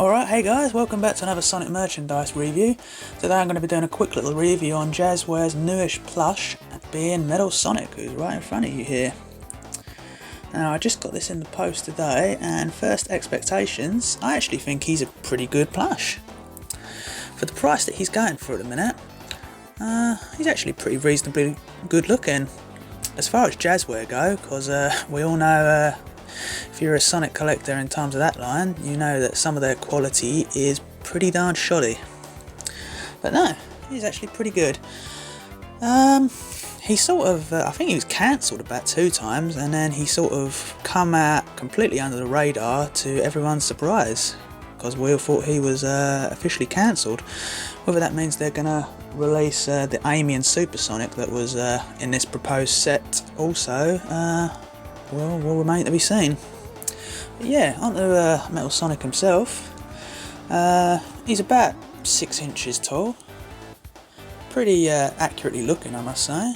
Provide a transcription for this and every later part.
Alright, hey guys, welcome back to another Sonic merchandise review. Today I'm going to be doing a quick little review on Jazware's newish plush, being Metal Sonic, who's right in front of you here. Now, I just got this in the post today, and first expectations, I actually think he's a pretty good plush. For the price that he's going for at the minute, he's actually pretty reasonably good looking. As far as Jazware go, because we all know if you're a Sonic collector in terms of that line, you know that some of their quality is pretty darn shoddy. But no, he's actually pretty good. He sort of, I think he was cancelled about 2 times, and then he sort of come out completely under the radar to everyone's surprise, because we all thought he was officially cancelled. Whether that means they're going to release the Amy and Super Sonic that was in this proposed set also, will remain to be seen. But yeah, on to Metal Sonic himself. He's about 6 inches tall. Pretty accurately looking, I must say.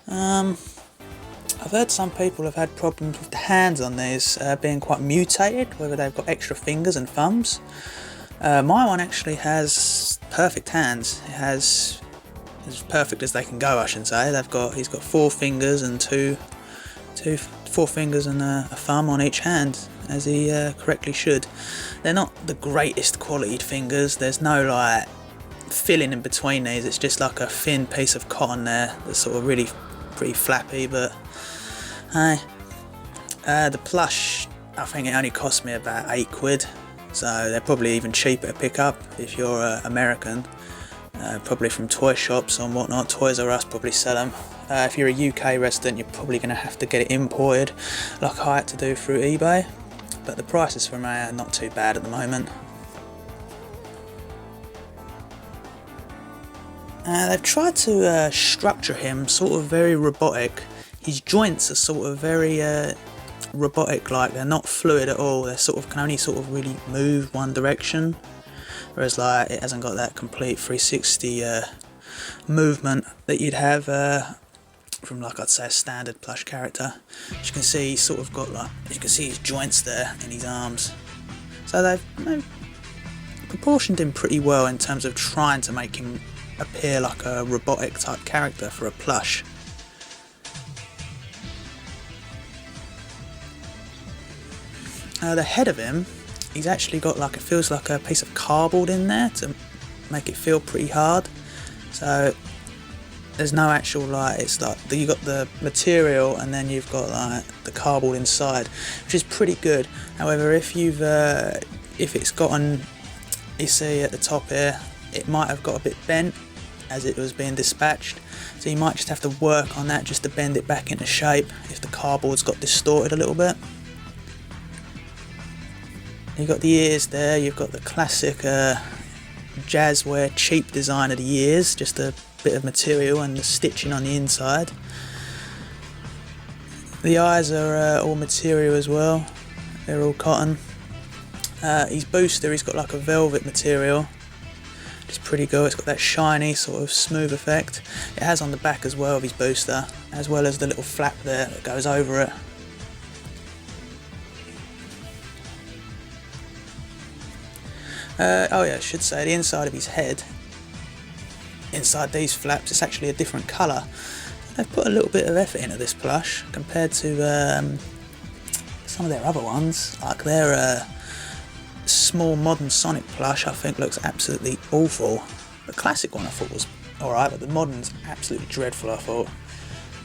I've heard some people have had problems with the hands on these being quite mutated, whether they've got extra fingers and thumbs. My one actually has perfect hands. It has as perfect as they can go, I should say. He's got 4 fingers and 4 fingers and a thumb on each hand, as he correctly should. They're not the greatest quality fingers. There's no like filling in between these. It's just like a thin piece of cotton there that's sort of really pretty flappy. But hey, the plush, I think it only cost me about £8, so they're probably even cheaper to pick up if you're American. Probably from toy shops and whatnot. Toys R Us probably sell them. If you're a UK resident, you're probably going to have to get it imported, like I had to do through eBay. But the prices for them are not too bad at the moment. They've tried to structure him sort of very robotic. His joints are sort of very robotic-like. They're not fluid at all. They sort of can only sort of really move one direction. Whereas like it hasn't got that complete 360 movement that you'd have from, like, I'd say, a standard plush character. As you can see, he's sort of got, like, you can see his joints there in his arms. So they've proportioned him pretty well in terms of trying to make him appear like a robotic type character for a plush. The head of him, he's actually got like, it feels like a piece of cardboard in there to make it feel pretty hard. So there's no actual, like, it's like you've got the material and then you've got like the cardboard inside, which is pretty good. However, if it's gotten, you see at the top here, it might have got a bit bent as it was being dispatched, so you might just have to work on that just to bend it back into shape if the cardboard's got distorted a little bit. You've got the ears there, you've got the classic Jazware cheap design of the ears, just a bit of material and the stitching on the inside. The eyes are all material as well, they're all cotton. His booster, he's got like a velvet material, it's pretty good. It's got that shiny sort of smooth effect. It has on the back as well of his booster, as well as the little flap there that goes over it. Oh yeah, I should say, the inside of his head, inside these flaps, it's actually a different colour. They've put a little bit of effort into this plush compared to some of their other ones. Like their small modern Sonic plush, I think, looks absolutely awful. The classic one I thought was alright, but the modern's absolutely dreadful, I thought.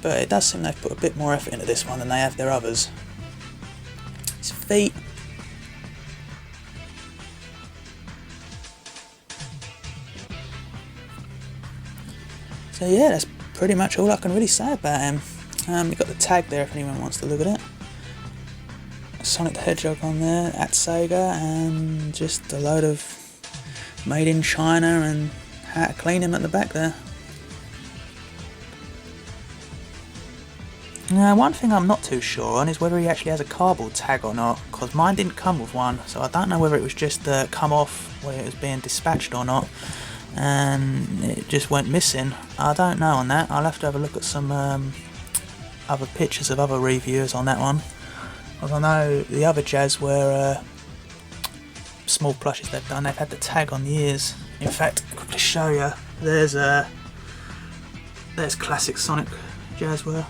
But it does seem they've put a bit more effort into this one than they have their others. His feet, so yeah, that's pretty much all I can really say about him. You've got the tag there if anyone wants to look at it. Sonic the Hedgehog on there, at Sega, and just a load of made in China and how to clean him at the back there. Now, one thing I'm not too sure on is whether he actually has a cardboard tag or not, because mine didn't come with one, so I don't know whether it was just come off when it was being dispatched or not, and it just went missing. I don't know on that. I'll have to have a look at some other pictures of other reviewers on that one. Because I know the other Jazware small plushes they've done, they've had the tag on the ears. In fact, I'll quickly show you. There's classic Sonic Jazware.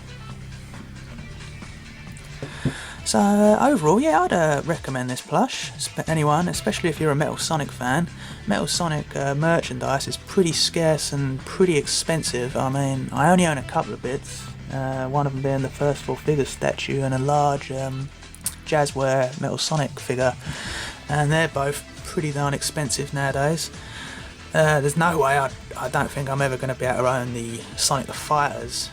So overall, yeah, I'd recommend this plush. Anyone, especially if you're a Metal Sonic fan. Metal Sonic merchandise is pretty scarce and pretty expensive. I mean, I only own a couple of bits. One of them being the first full figure statue and a large Jazware Metal Sonic figure, and they're both pretty darn expensive nowadays. There's no way, I don't think I'm ever going to be able to own the Sonic the Fighter's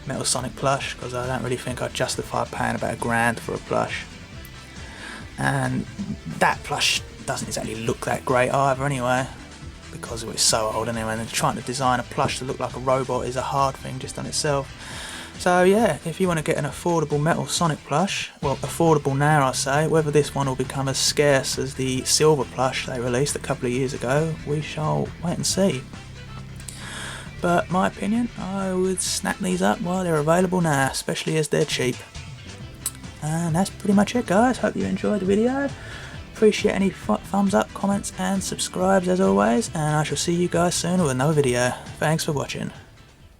Metal Sonic plush, because I don't really think I'd justify paying about £1,000 for a plush. And that plush doesn't exactly look that great either anyway, because it's so old anyway, and trying to design a plush to look like a robot is a hard thing just on itself. So yeah, if you want to get an affordable Metal Sonic plush, well, affordable now I say, whether this one will become as scarce as the silver plush they released a couple of years ago, we shall wait and see. But my opinion, I would snap these up while they're available now, especially as they're cheap. And that's pretty much it, guys. Hope you enjoyed the video. Appreciate any thumbs up, comments and subscribes as always, and I shall see you guys soon with another video. Thanks for watching.